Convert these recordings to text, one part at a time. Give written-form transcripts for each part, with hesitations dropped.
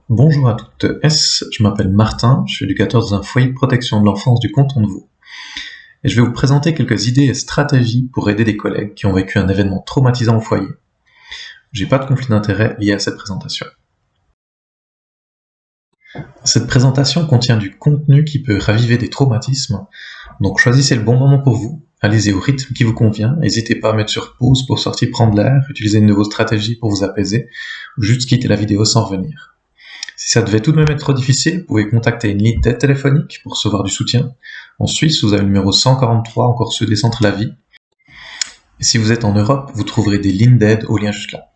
Bonjour à toutes je m'appelle Martin, je suis éducateur dans un foyer de protection de l'enfance du canton de Vaud. Et je vais vous présenter quelques idées et stratégies pour aider des collègues qui ont vécu un événement traumatisant au foyer. J'ai pas de conflit d'intérêt lié à cette présentation. Cette présentation contient du contenu qui peut raviver des traumatismes, donc choisissez le bon moment pour vous, allez-y au rythme qui vous convient, n'hésitez pas à mettre sur pause pour sortir prendre l'air, utiliser une de vos stratégies pour vous apaiser, ou juste quitter la vidéo sans revenir. Si ça devait tout de même être trop difficile, vous pouvez contacter une ligne d'aide téléphonique pour recevoir du soutien. En Suisse, vous avez le numéro 143, encore ceux des centres La Vie. Et si vous êtes en Europe, vous trouverez des lignes d'aide au lien juste là.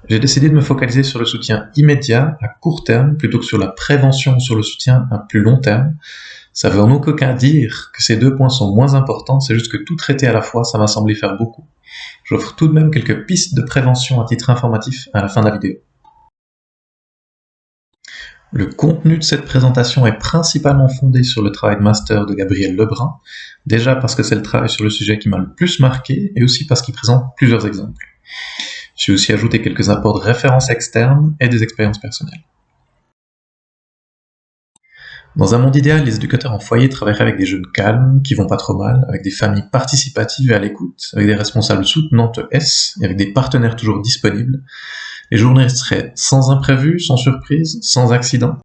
J'ai décidé de me focaliser sur le soutien immédiat, à court terme, plutôt que sur la prévention ou sur le soutien à plus long terme. Ça veut en aucun cas dire que ces deux points sont moins importants, c'est juste que tout traiter à la fois, ça m'a semblé faire beaucoup. J'offre tout de même quelques pistes de prévention à titre informatif à la fin de la vidéo. Le contenu de cette présentation est principalement fondé sur le travail de master de Gabriel Lebrun, déjà parce que c'est le travail sur le sujet qui m'a le plus marqué, et aussi parce qu'il présente plusieurs exemples. J'ai aussi ajouté quelques apports de références externes et des expériences personnelles. Dans un monde idéal, les éducateurs en foyer travailleraient avec des jeunes calmes, qui vont pas trop mal, avec des familles participatives et à l'écoute, avec des responsables soutenantes S, et avec des partenaires toujours disponibles. Les journées seraient sans imprévu, sans surprise, sans accident.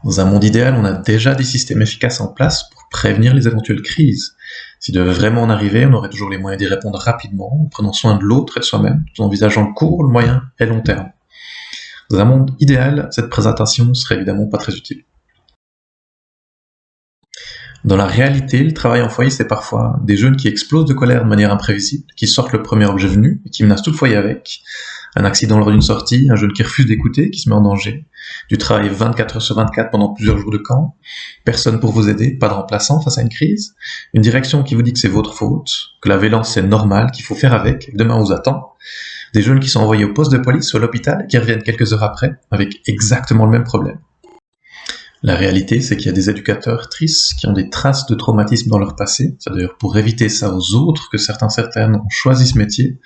Dans un monde idéal, on a déjà des systèmes efficaces en place pour prévenir les éventuelles crises. S'il devait vraiment en arriver, on aurait toujours les moyens d'y répondre rapidement, en prenant soin de l'autre et de soi-même, tout en envisageant le court, le moyen et le long terme. Dans un monde idéal, cette présentation serait évidemment pas très utile. Dans la réalité, le travail en foyer, c'est parfois des jeunes qui explosent de colère de manière imprévisible, qui sortent le premier objet venu et qui menacent tout le foyer avec, un accident lors d'une sortie, un jeune qui refuse d'écouter, qui se met en danger, du travail 24 heures sur 24 pendant plusieurs jours de camp, personne pour vous aider, pas de remplaçant face à une crise, une direction qui vous dit que c'est votre faute, que la violence c'est normal, qu'il faut faire avec, et que demain on vous attend, des jeunes qui sont envoyés au poste de police ou à l'hôpital et qui reviennent quelques heures après avec exactement le même problème. La réalité, c'est qu'il y a des éducateurs tristes qui ont des traces de traumatisme dans leur passé. C'est d'ailleurs pour éviter ça aux autres que certaines ont choisi ce métier.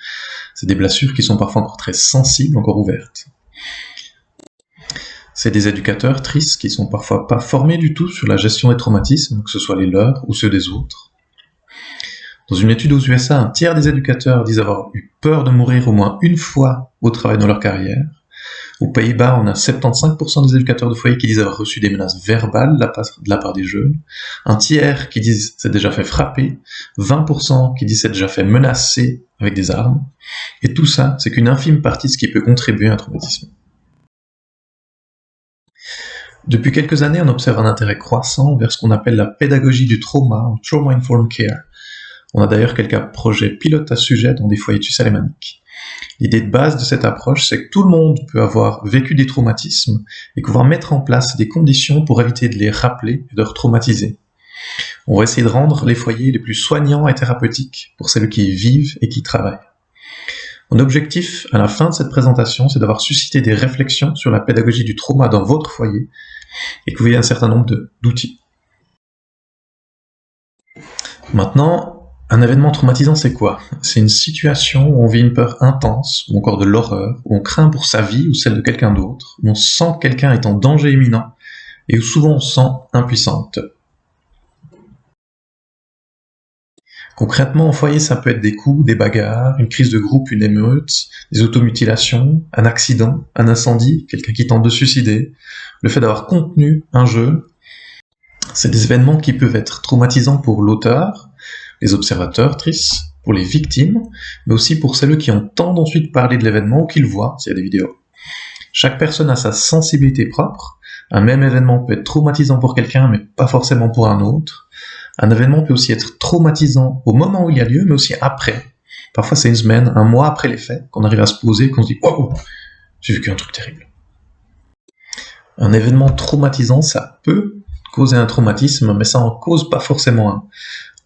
C'est des blessures qui sont parfois encore très sensibles, encore ouvertes. C'est des éducateurs tristes qui sont parfois pas formés du tout sur la gestion des traumatismes, que ce soit les leurs ou ceux des autres. Dans une étude aux USA, un tiers des éducateurs disent avoir eu peur de mourir au moins une fois au travail dans leur carrière. Aux Pays-Bas, on a 75% des éducateurs de foyer qui disent avoir reçu des menaces verbales de la part des jeunes, un tiers qui disent s'être déjà fait frapper, 20% qui disent s'être déjà fait menacer avec des armes, et tout ça, c'est qu'une infime partie de ce qui peut contribuer à un traumatisme. Depuis quelques années, on observe un intérêt croissant vers ce qu'on appelle la pédagogie du trauma, ou Trauma Informed Care. On a d'ailleurs quelques projets pilotes à ce sujet dans des foyers suisses alémaniques. L'idée de base de cette approche, c'est que tout le monde peut avoir vécu des traumatismes et pouvoir mettre en place des conditions pour éviter de les rappeler et de retraumatiser. On va essayer de rendre les foyers les plus soignants et thérapeutiques pour celles qui y vivent et qui y travaillent. Mon objectif, à la fin de cette présentation, c'est d'avoir suscité des réflexions sur la pédagogie du trauma dans votre foyer et que vous ayez un certain nombre d'outils. Maintenant, un événement traumatisant, c'est quoi? C'est une situation où on vit une peur intense, ou encore de l'horreur, où on craint pour sa vie ou celle de quelqu'un d'autre, où on sent que quelqu'un est en danger imminent, et où souvent on se sent impuissante. Concrètement, au foyer, ça peut être des coups, des bagarres, une crise de groupe, une émeute, des automutilations, un accident, un incendie, quelqu'un qui tente de se suicider, le fait d'avoir contenu un jeu. C'est des événements qui peuvent être traumatisants pour l'auteur, les observateurs tristes, pour les victimes, mais aussi pour celles qui entendent ensuite parler de l'événement ou qui le voient s'il y a des vidéos. Chaque personne a sa sensibilité propre. Un même événement peut être traumatisant pour quelqu'un, mais pas forcément pour un autre. Un événement peut aussi être traumatisant au moment où il y a lieu, mais aussi après. Parfois c'est une semaine, un mois après les faits, qu'on arrive à se poser, qu'on se dit « Wow, j'ai vécu un truc terrible ». Un événement traumatisant, ça peut causer un traumatisme, mais ça en cause pas forcément un.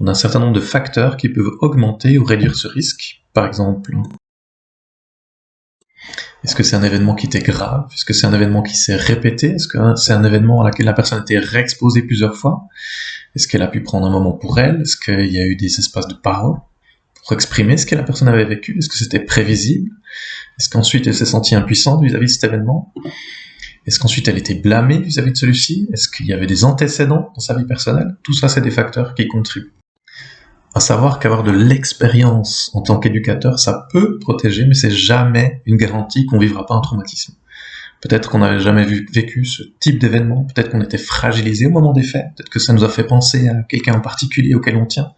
On a un certain nombre de facteurs qui peuvent augmenter ou réduire ce risque. Par exemple, est-ce que c'est un événement qui était grave? Est-ce que c'est un événement qui s'est répété? Est-ce que c'est un événement à laquelle la personne a été réexposée plusieurs fois? Est-ce qu'elle a pu prendre un moment pour elle? Est-ce qu'il y a eu des espaces de parole? pour exprimer ce que la personne avait vécu? Est-ce que c'était prévisible? Est-ce qu'ensuite elle s'est sentie impuissante vis-à-vis de cet événement? Est-ce qu'ensuite elle était blâmée vis-à-vis de celui-ci? Est-ce qu'il y avait des antécédents dans sa vie personnelle? Tout ça, c'est des facteurs qui contribuent. À savoir qu'avoir de l'expérience en tant qu'éducateur, ça peut protéger, mais c'est jamais une garantie qu'on vivra pas un traumatisme. Peut-être qu'on n'avait jamais vécu ce type d'événement, peut-être qu'on était fragilisé au moment des faits, peut-être que ça nous a fait penser à quelqu'un en particulier auquel on tient.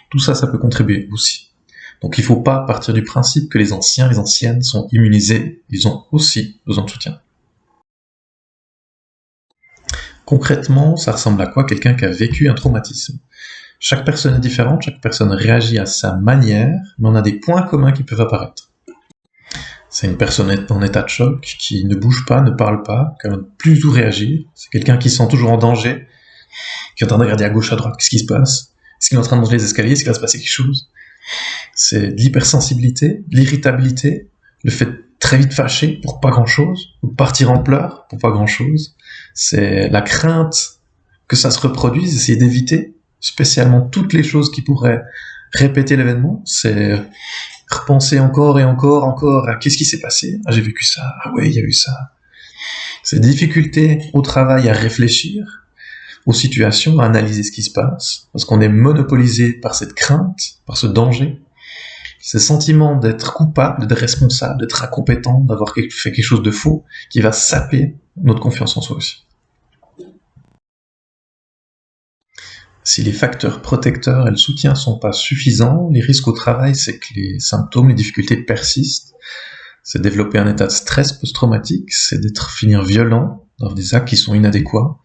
Tout ça, ça peut contribuer aussi. Donc il ne faut pas partir du principe que les anciens, les anciennes sont immunisés, ils ont aussi besoin de soutien. Concrètement, ça ressemble à quoi quelqu'un qui a vécu un traumatisme? Chaque personne est différente, chaque personne réagit à sa manière, mais on a des points communs qui peuvent apparaître. C'est une personne en état de choc, qui ne bouge pas, ne parle pas, qui a plus où réagir. C'est quelqu'un qui se sent toujours en danger, qui est en train de regarder à gauche, à droite, qu'est-ce qui se passe? Est-ce qu'il est en train de monter les escaliers? Est-ce qu'il va se passer quelque chose? C'est de l'hypersensibilité, de l'irritabilité, le fait de très vite fâcher pour pas grand-chose, ou de partir en pleurs pour pas grand-chose. C'est la crainte que ça se reproduise, essayer d'éviter spécialement toutes les choses qui pourraient répéter l'événement. C'est repenser encore et encore à qu'est-ce qui s'est passé? Ah, j'ai vécu ça. Ah ouais, il y a eu ça. C'est difficulté au travail à réfléchir aux situations, à analyser ce qui se passe, parce qu'on est monopolisé par cette crainte, par ce danger. Ce sentiment d'être coupable, d'être responsable, d'être incompétent, d'avoir fait quelque chose de faux, qui va saper notre confiance en soi aussi. Si les facteurs protecteurs et le soutien ne sont pas suffisants, les risques au travail, c'est que les symptômes, les difficultés persistent. C'est développer un état de stress post-traumatique, c'est finir violent, d'avoir des actes qui sont inadéquats,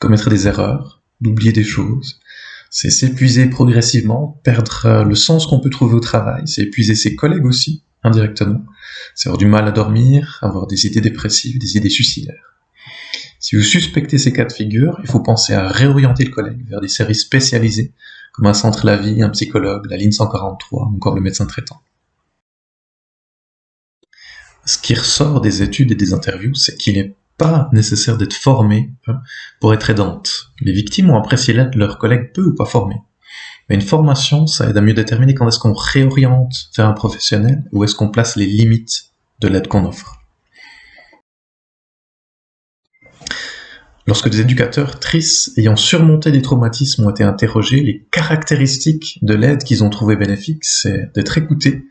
commettre des erreurs, d'oublier des choses. C'est s'épuiser progressivement, perdre le sens qu'on peut trouver au travail, c'est épuiser ses collègues aussi, indirectement. C'est avoir du mal à dormir, avoir des idées dépressives, des idées suicidaires. Si vous suspectez ces cas de figure, il faut penser à réorienter le collègue vers des services spécialisés, comme un centre La Vie, un psychologue, la ligne 143, ou encore le médecin traitant. Ce qui ressort des études et des interviews, c'est qu'il n'est pas nécessaire d'être formé pour être aidante. Les victimes ont apprécié l'aide de leurs collègues peu ou pas formés. Mais une formation, ça aide à mieux déterminer quand est-ce qu'on réoriente vers un professionnel, ou est-ce qu'on place les limites de l'aide qu'on offre. Lorsque des éducateurs tristes ayant surmonté des traumatismes ont été interrogés, les caractéristiques de l'aide qu'ils ont trouvée bénéfique, c'est d'être écouté,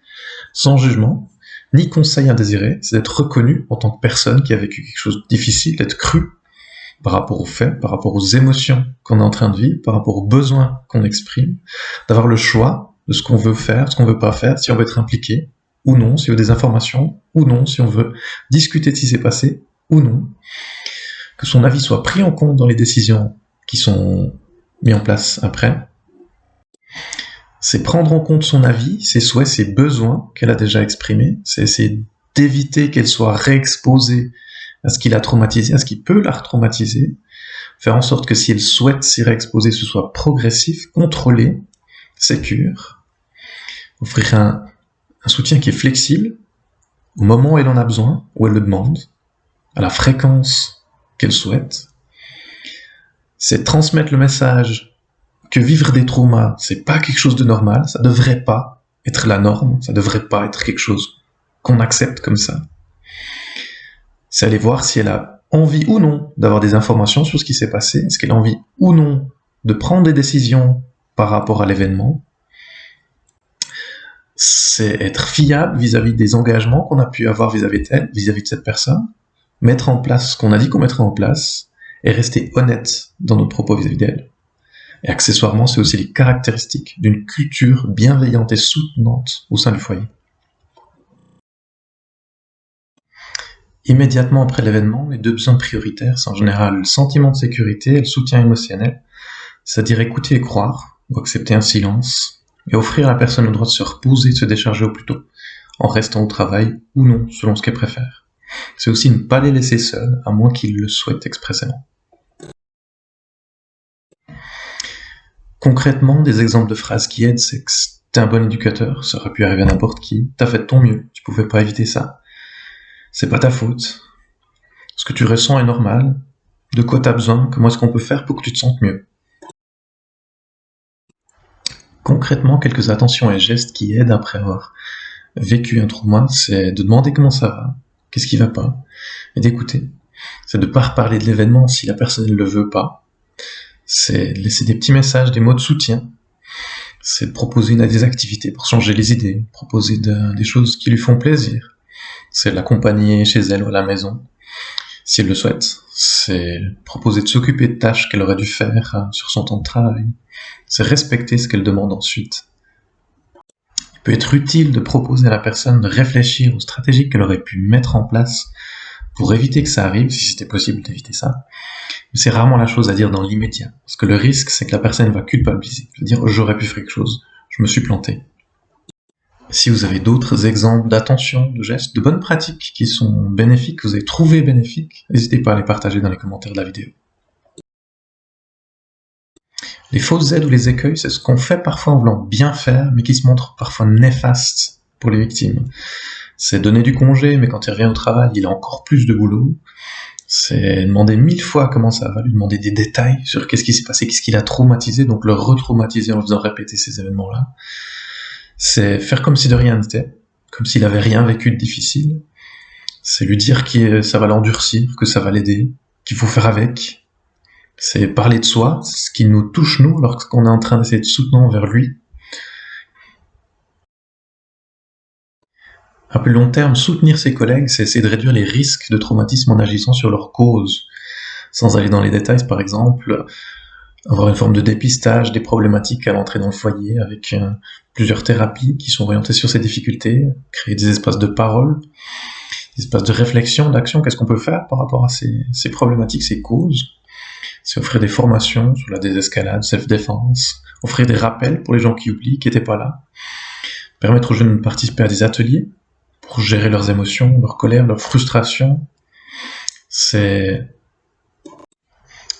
sans jugement, ni conseil indésiré, c'est d'être reconnu en tant que personne qui a vécu quelque chose de difficile, d'être cru par rapport aux faits, par rapport aux émotions qu'on est en train de vivre, par rapport aux besoins qu'on exprime, d'avoir le choix de ce qu'on veut faire, ce qu'on veut pas faire, si on veut être impliqué ou non, si on veut des informations ou non, si on veut discuter de ce qui s'est passé ou non, que son avis soit pris en compte dans les décisions qui sont mises en place après. C'est prendre en compte son avis, ses souhaits, ses besoins qu'elle a déjà exprimés, c'est essayer d'éviter qu'elle soit réexposée à ce qui l'a traumatisée, à ce qui peut la retraumatiser, faire en sorte que si elle souhaite s'y réexposer, ce soit progressif, contrôlé, sécure, offrir un soutien qui est flexible, au moment où elle en a besoin, où elle le demande, à la fréquence qu'elle souhaite. C'est transmettre le message que vivre des traumas, c'est pas quelque chose de normal, ça devrait pas être la norme, ça devrait pas être quelque chose qu'on accepte comme ça. C'est aller voir si elle a envie ou non d'avoir des informations sur ce qui s'est passé, est-ce qu'elle a envie ou non de prendre des décisions par rapport à l'événement. C'est être fiable vis-à-vis des engagements qu'on a pu avoir vis-à-vis d'elle, vis-à-vis de cette personne, mettre en place ce qu'on a dit qu'on mettrait en place, et rester honnête dans nos propos vis-à-vis d'elle. Et accessoirement, c'est aussi les caractéristiques d'une culture bienveillante et soutenante au sein du foyer. Immédiatement après l'événement, les deux besoins prioritaires sont en général le sentiment de sécurité et le soutien émotionnel, c'est-à-dire écouter et croire, ou accepter un silence, et offrir à la personne le droit de se reposer et de se décharger au plus tôt, en restant au travail ou non, selon ce qu'elle préfère. C'est aussi ne pas les laisser seuls, à moins qu'ils le souhaitent expressément. Concrètement, des exemples de phrases qui aident, c'est que t'es un bon éducateur, ça aurait pu arriver à n'importe qui, t'as fait de ton mieux, tu pouvais pas éviter ça. C'est pas ta faute. Ce que tu ressens est normal. De quoi t'as besoin? Comment est-ce qu'on peut faire pour que tu te sentes mieux? Concrètement, quelques attentions et gestes qui aident après avoir vécu un trauma, c'est de demander comment ça va, qu'est-ce qui va pas, et d'écouter. C'est de ne pas reparler de l'événement si la personne ne le veut pas. C'est de laisser des petits messages, des mots de soutien. C'est de proposer des activités pour changer les idées, proposer des choses qui lui font plaisir. C'est de l'accompagner chez elle ou à la maison, si elle le souhaite. C'est proposer de s'occuper de tâches qu'elle aurait dû faire sur son temps de travail. C'est respecter ce qu'elle demande ensuite. Il peut être utile de proposer à la personne de réfléchir aux stratégies qu'elle aurait pu mettre en place pour éviter que ça arrive, si c'était possible d'éviter ça. Mais c'est rarement la chose à dire dans l'immédiat, parce que le risque, c'est que la personne va culpabiliser, va dire « j'aurais pu faire quelque chose, je me suis planté ». Si vous avez d'autres exemples d'attention, de gestes, de bonnes pratiques qui sont bénéfiques, que vous avez trouvé bénéfiques, n'hésitez pas à les partager dans les commentaires de la vidéo. Les fausses aides ou les écueils, c'est ce qu'on fait parfois en voulant bien faire, mais qui se montre parfois néfaste pour les victimes. C'est donner du congé, mais quand il revient au travail, il a encore plus de boulot. C'est demander 1000 fois comment ça va, lui demander des détails sur qu'est-ce qui s'est passé, qu'est-ce qu'il a traumatisé, donc le retraumatiser en faisant répéter ces événements-là. C'est faire comme si de rien n'était, comme s'il avait rien vécu de difficile. C'est lui dire que ça va l'endurcir, que ça va l'aider, qu'il faut faire avec. C'est parler de soi, ce qui nous touche nous, alors qu'on est en train d'essayer de soutenir vers lui. À plus long terme, soutenir ses collègues, c'est essayer de réduire les risques de traumatisme en agissant sur leur cause. Sans aller dans les détails, par exemple, avoir une forme de dépistage des problématiques à l'entrée dans le foyer avec plusieurs thérapies qui sont orientées sur ces difficultés, créer des espaces de parole, des espaces de réflexion, d'action, qu'est-ce qu'on peut faire par rapport à ces problématiques, ces causes. C'est offrir des formations sur la désescalade, self-défense, offrir des rappels pour les gens qui oublient, qui n'étaient pas là, permettre aux jeunes de participer à des ateliers pour gérer leurs émotions, leur colère, leur frustration. C'est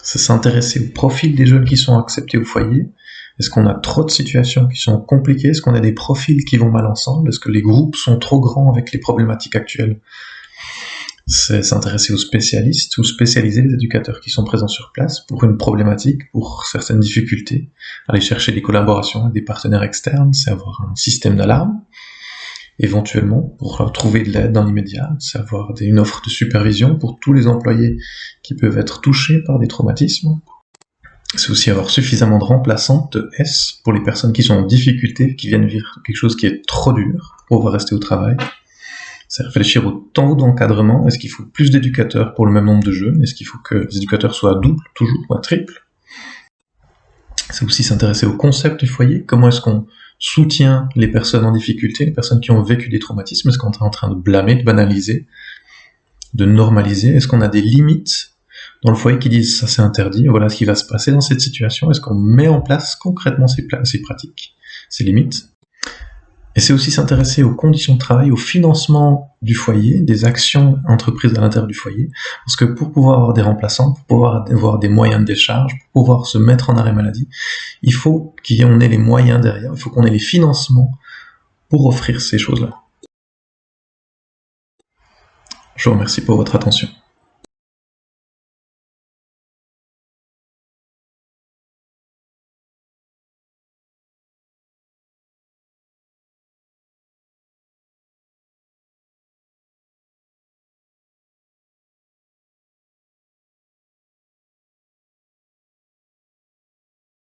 s'intéresser au profil des jeunes qui sont acceptés au foyer. Est-ce qu'on a trop de situations qui sont compliquées? Est-ce qu'on a des profils qui vont mal ensemble? Est-ce que les groupes sont trop grands avec les problématiques actuelles? C'est s'intéresser aux spécialistes ou spécialiser les éducateurs qui sont présents sur place pour une problématique, pour certaines difficultés. Aller chercher des collaborations avec des partenaires externes, c'est avoir un système d'alarme, éventuellement, pour trouver de l'aide dans l'immédiat, c'est avoir une offre de supervision pour tous les employés qui peuvent être touchés par des traumatismes. C'est aussi avoir suffisamment de remplaçantes de S pour les personnes qui sont en difficulté, qui viennent vivre quelque chose qui est trop dur pour pouvoir rester au travail. C'est réfléchir au temps d'encadrement. Est-ce qu'il faut plus d'éducateurs pour le même nombre de jeunes? Est-ce qu'il faut que les éducateurs soient doubles, toujours, ou à triple? C'est aussi s'intéresser au concept du foyer. Comment est-ce qu'on soutient les personnes en difficulté, les personnes qui ont vécu des traumatismes? Est-ce qu'on est en train de blâmer, de banaliser, de normaliser? Est-ce qu'on a des limites dans le foyer qui disent ça c'est interdit, voilà ce qui va se passer dans cette situation? Est-ce qu'on met en place concrètement ces pratiques, ces limites? Et c'est aussi s'intéresser aux conditions de travail, au financement du foyer, des actions entreprises à l'intérieur du foyer, parce que pour pouvoir avoir des remplaçants, pour pouvoir avoir des moyens de décharge, pour pouvoir se mettre en arrêt maladie, il faut qu'on ait les moyens derrière, il faut qu'on ait les financements pour offrir ces choses-là. Je vous remercie pour votre attention.